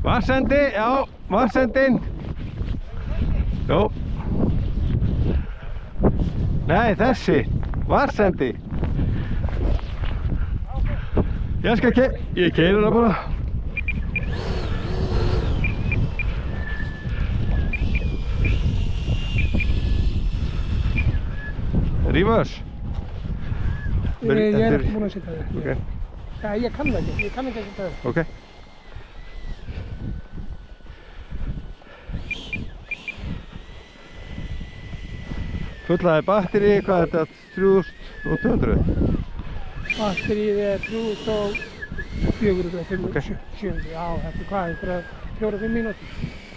Vatnsendi, já, vatnsendin. Jó. Nei, þessi. Vatnsendi. Ég keyri hana bara. Reverse. Ég ekki búinn að setja það. Okay. Ja, ég kann það ekki. Ég kann ekki að setja það. Okay. Fullaði batteri, hvað er þetta? 3200? Batterið er 3400, Okay. 700. Já, þetta er hvað, einhverja 4-5 mínútur.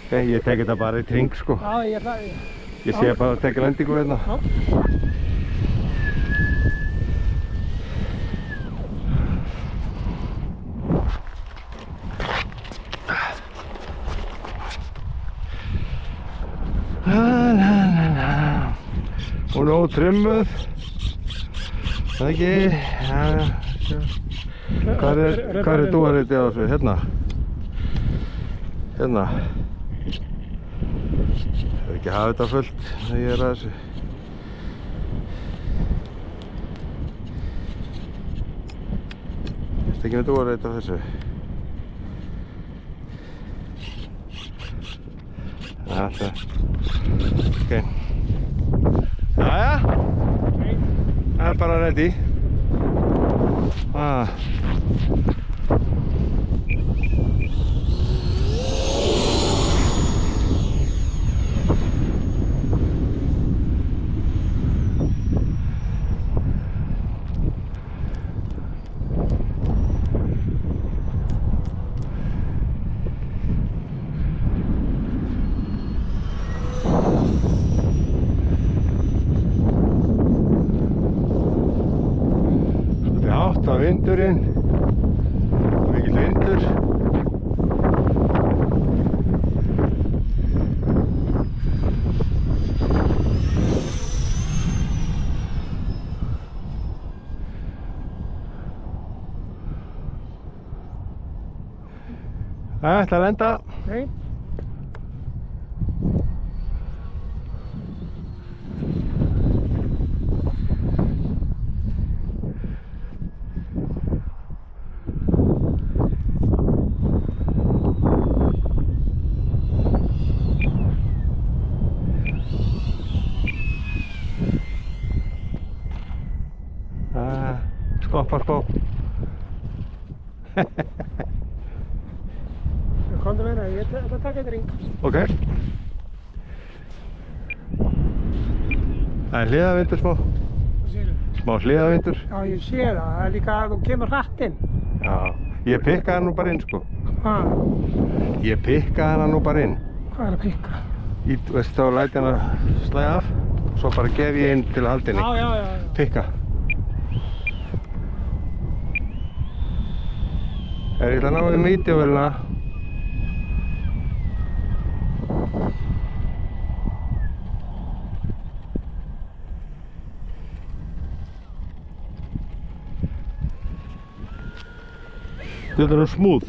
Ok, ég tek þetta bara í tring sko. Já, ég ætla... Ég sé bara að tekja lendingu hérna. Já. Hún er ótrimmuð. Það ekki. Hvað er dúarritið á þessu? Hérna. Hérna. Ég vil ekki hafa þetta fullt þegar ég er að þessu. Þetta er ekki með dúarritið á þessu. Það. Ok. Jæja. Það er bara ready. Vindurinn, mikill vindur. Það ætla að lenda. Nei. Skoppa. Komdu með það, ég ætla að taka eitt ring. Ok. Það er hliðavindur smá. Hvað segirðu? Smá hliðavindur. Já, ég sé það. Það er líka að þú kemur hratt inn. Já. Ég pikkaði hann nú bara inn sko. Hvað? Ég pikkaði hann nú bara inn. Hvað er að pikka? Veist þá læti hann að slæða af. Svo bara gef ég inn til að halda henni. Já. Pikka. Ég ætla að ná í mítjuvélina. Þetta er smúð.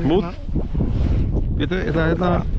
Smúð. Ég ætla að